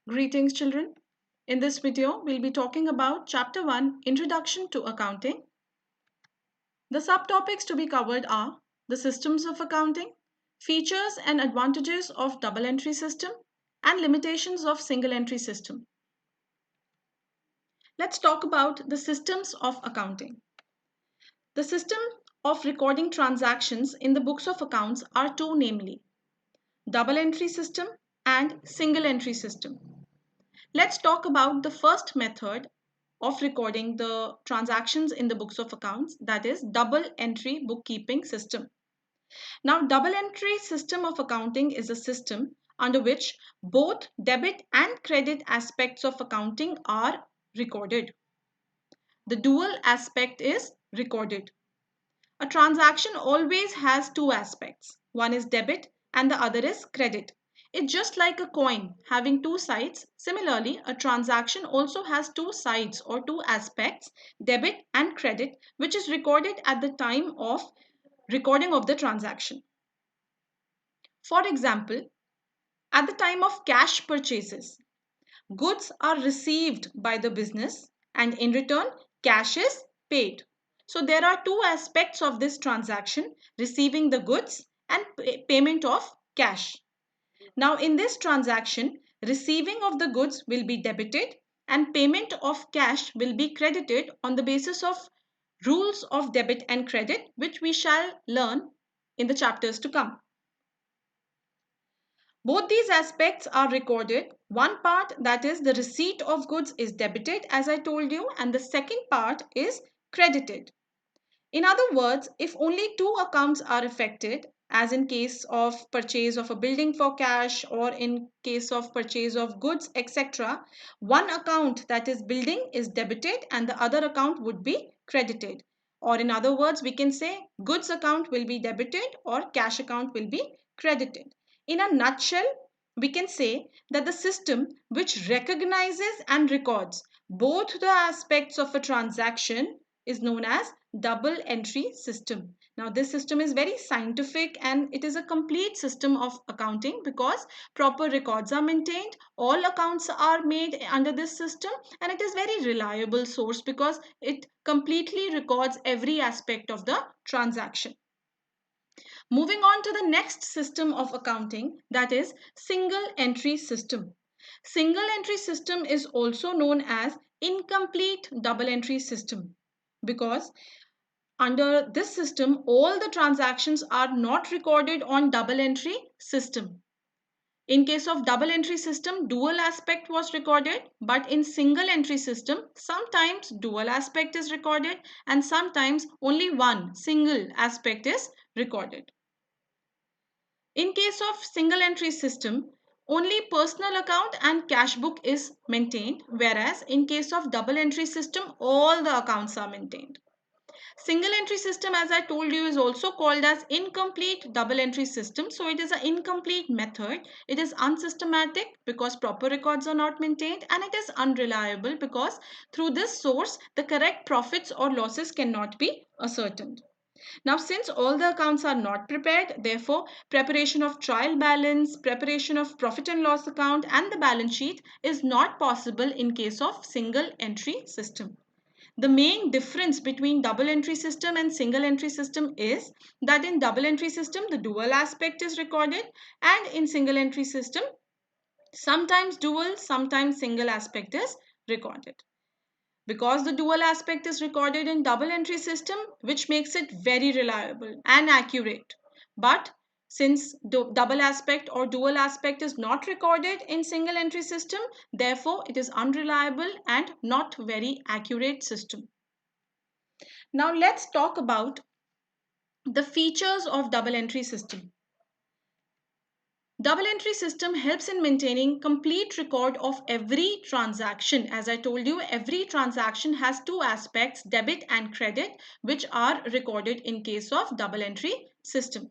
Greetings children. In this video, we'll be talking about Chapter 1, Introduction to Accounting. The subtopics to be covered are the systems of accounting, features and advantages of double entry system, and limitations of single entry system. Let's talk about the systems of accounting. The system of recording transactions in the books of accounts are two, namely double entry system and single entry system. Let's talk about the first method of recording the transactions in the books of accounts, that is double entry bookkeeping system. Now, double entry system of accounting is a system under which both debit and credit aspects of accounting are recorded. The dual aspect is recorded. A transaction always has two aspects. One is debit and the other is credit. It's just like a coin having two sides. Similarly, a transaction also has two sides or two aspects, debit and credit, which is recorded at the time of recording of the transaction. For example, at the time of cash purchases, goods are received by the business and in return, cash is paid. So there are two aspects of this transaction, receiving the goods and payment of cash. Now in this transaction, receiving of the goods will be debited and payment of cash will be credited on the basis of rules of debit and credit, which we shall learn in the chapters to come. Both these aspects are recorded. One part, that is the receipt of goods, is debited as I told you, and the second part is credited. In other words, if only two accounts are affected, as in case of purchase of a building for cash or in case of purchase of goods, etc., one account, that is building, is debited and the other account would be credited. Or in other words, we can say goods account will be debited or cash account will be credited. In a nutshell, we can say that the system which recognizes and records both the aspects of a transaction is known as double entry system. Now this system is very scientific and it is a complete system of accounting because proper records are maintained, all accounts are made under this system, and it is very reliable source because it completely records every aspect of the transaction. Moving on to the next system of accounting, that is single entry system. Single entry system is also known as incomplete double entry system because under this system, all the transactions are not recorded on double entry system. In case of double entry system, dual aspect was recorded, but in single entry system, sometimes dual aspect is recorded and sometimes only one single aspect is recorded. In case of single entry system, only personal account and cash book is maintained, whereas in case of double entry system, all the accounts are maintained. Single entry system, as I told you, is also called as incomplete double entry system. So it is an incomplete method. It is unsystematic because proper records are not maintained, and it is unreliable because through this source, the correct profits or losses cannot be ascertained. Now, since all the accounts are not prepared, therefore, preparation of trial balance, preparation of profit and loss account, and the balance sheet is not possible in case of single entry system. The main difference between double entry system and single entry system is that in double entry system, the dual aspect is recorded, and in single entry system, sometimes dual, sometimes single aspect is recorded. Because the dual aspect is recorded in double entry system, which makes it very reliable and accurate. But since double aspect or dual aspect is not recorded in single entry system, therefore it is unreliable and not very accurate system. Now let's talk about the features of double entry system. Double entry system helps in maintaining complete record of every transaction. As I told you, every transaction has two aspects, debit and credit, which are recorded in case of double entry system.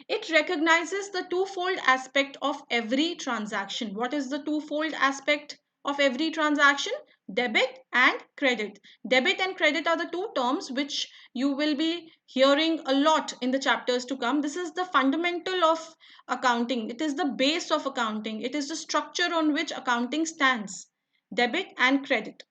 It recognizes the twofold aspect of every transaction. What is the twofold aspect of every transaction? Debit and credit. Debit and credit are the two terms which you will be hearing a lot in the chapters to come. This is the fundamental of accounting. It is the base of accounting. It is the structure on which accounting stands. Debit and credit.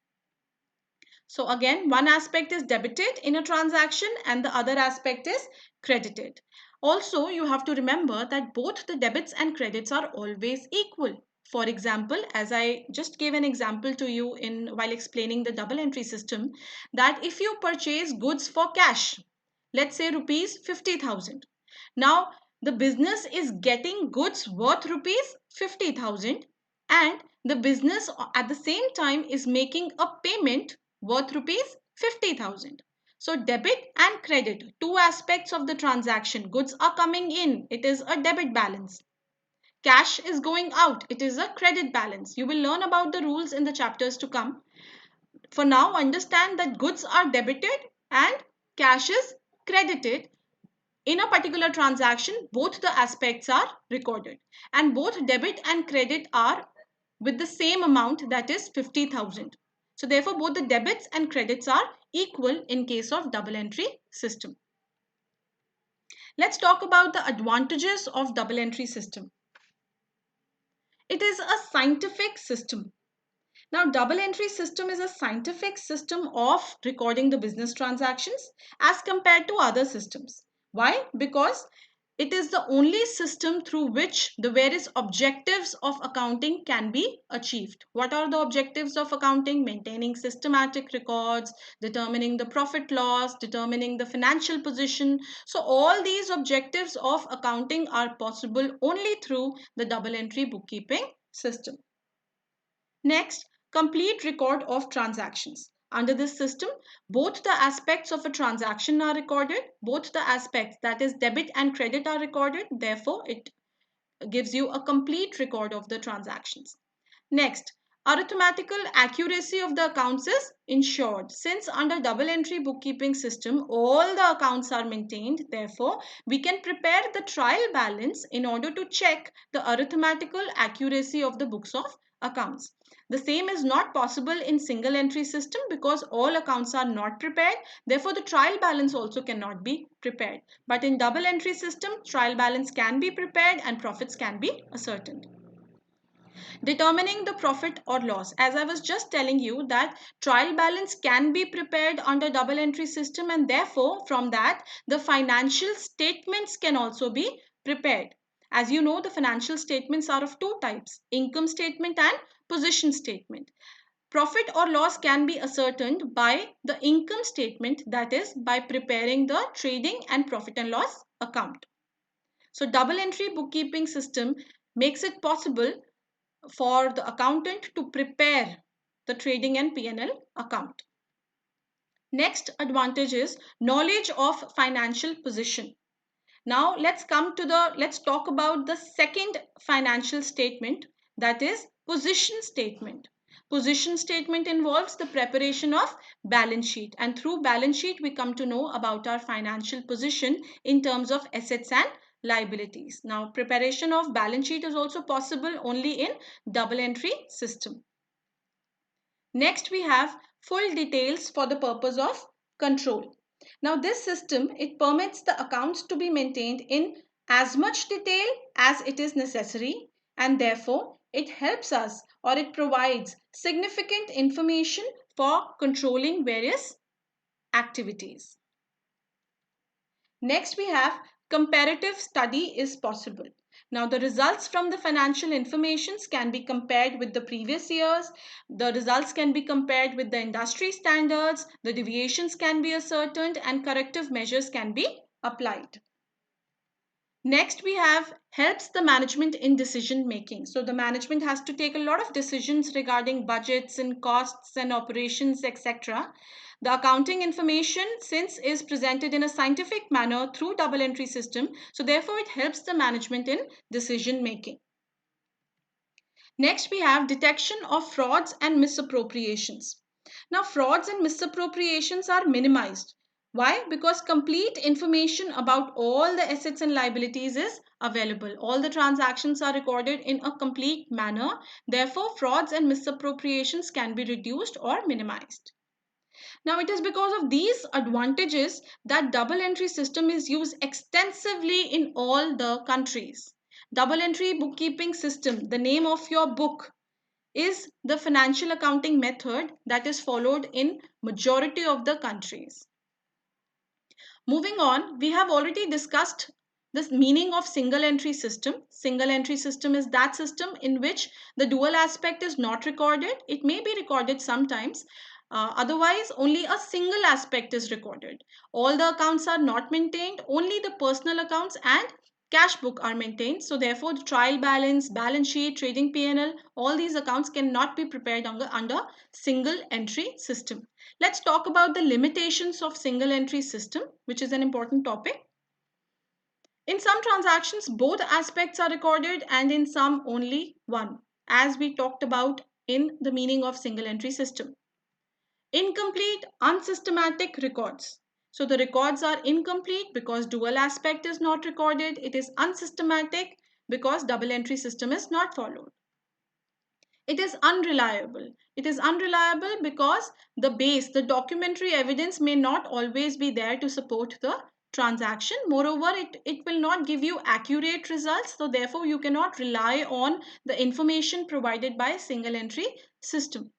So again, one aspect is debited in a transaction and the other aspect is credited. Also, you have to remember that both the debits and credits are always equal. For example, as I just gave an example to you in while explaining the double entry system, that if you purchase goods for cash, let's say rupees 50,000. Now, the business is getting goods worth rupees 50,000 and the business at the same time is making a payment worth rupees 50,000. So debit and credit, two aspects of the transaction. Goods are coming in, it is a debit balance. Cash is going out, it is a credit balance. You will learn about the rules in the chapters to come. For now, understand that goods are debited and cash is credited. In a particular transaction, both the aspects are recorded and both debit and credit are with the same amount, that is 50,000. So therefore, both the debits and credits are equal in case of double entry system. Let's talk about the advantages of double entry system. It is a scientific system. Now, double entry system is a scientific system of recording the business transactions as compared to other systems. Why? Because it is the only system through which the various objectives of accounting can be achieved. What are the objectives of accounting? Maintaining systematic records, determining the profit loss, determining the financial position. So all these objectives of accounting are possible only through the double entry bookkeeping system. Next, complete record of transactions. Under this system, both the aspects of a transaction are recorded, both the aspects, that is debit and credit, are recorded. Therefore, it gives you a complete record of the transactions. Next, arithmetical accuracy of the accounts is ensured. Since under double entry bookkeeping system, all the accounts are maintained, therefore, we can prepare the trial balance in order to check the arithmetical accuracy of the books of accounts. The same is not possible in single entry system because all accounts are not prepared. Therefore, the trial balance also cannot be prepared. But in double entry system, trial balance can be prepared and profits can be ascertained. Determining the profit or loss. As I was just telling you that trial balance can be prepared under double entry system and therefore from that the financial statements can also be prepared. As you know, the financial statements are of two types, income statement and position statement. Profit or loss can be ascertained by the income statement, that is by preparing the trading and profit and loss account. So double entry bookkeeping system makes it possible for the accountant to prepare the trading and P&L account. Next advantage is knowledge of financial position. Now let's talk about the second financial statement, that is position statement. Position statement involves the preparation of balance sheet, and through balance sheet we come to know about our financial position in terms of assets and liabilities. Now preparation of balance sheet is also possible only in double entry system. Next we have full details for the purpose of control. Now this system, it permits the accounts to be maintained in as much detail as it is necessary, and therefore it helps us, or it provides significant information for controlling various activities. Next we have comparative study is possible. Now the results from the financial informations can be compared with the previous years. The results can be compared with the industry standards. The deviations can be ascertained and corrective measures can be applied. Next we have helps the management in decision making. So the management has to take a lot of decisions regarding budgets and costs and operations, etc. The accounting information, since is presented in a scientific manner through double entry system, so therefore it helps the management in decision making. Next we have detection of frauds and misappropriations. Now frauds and misappropriations are minimized Why? Because complete information about all the assets and liabilities is available. All the transactions are recorded in a complete manner. Therefore, frauds and misappropriations can be reduced or minimized. Now, it is because of these advantages that double entry system is used extensively in all the countries. Double entry bookkeeping system, the name of your book, is the financial accounting method that is followed in majority of the countries. Moving on, we have already discussed the meaning of single entry system. Single entry system is that system in which the dual aspect is not recorded. It may be recorded sometimes. Otherwise, only a single aspect is recorded. All the accounts are not maintained. Only the personal accounts and cash book are maintained. So therefore, the trial balance, balance sheet, trading P&L, all these accounts cannot be prepared under single entry system. Let's talk about the limitations of single entry system, which is an important topic. In some transactions, both aspects are recorded and in some only one, as we talked about in the meaning of single entry system. Incomplete, unsystematic records. So the records are incomplete because dual aspect is not recorded. It is unsystematic because double entry system is not followed. It is unreliable. It is unreliable because the documentary evidence may not always be there to support the transaction. Moreover, it will not give you accurate results. So therefore, you cannot rely on the information provided by single entry system.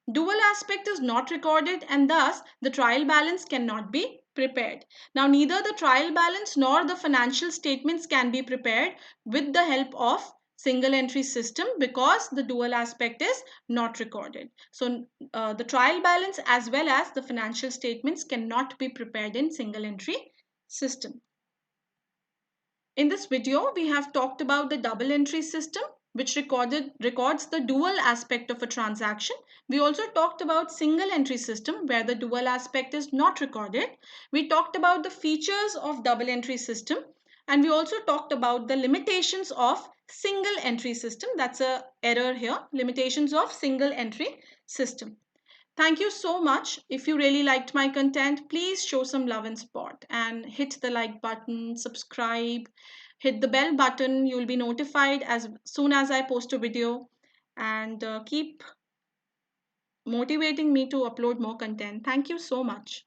Dual aspect is not recorded and thus the trial balance cannot be prepared. Now, neither the trial balance nor the financial statements can be prepared with the help of single entry system because the dual aspect is not recorded. So, the trial balance as well as the financial statements cannot be prepared in single entry system. In this video, we have talked about the double entry system, which records the dual aspect of a transaction. We also talked about single entry system, where the dual aspect is not recorded. We talked about the features of double entry system, and we also talked about the limitations of single entry system. That's a error here. Limitations of single entry system. Thank you so much. If you really liked my content, please show some love and support and hit the like button, subscribe, hit the bell button. You'll be notified as soon as I post a video, and keep motivating me to upload more content. Thank you so much.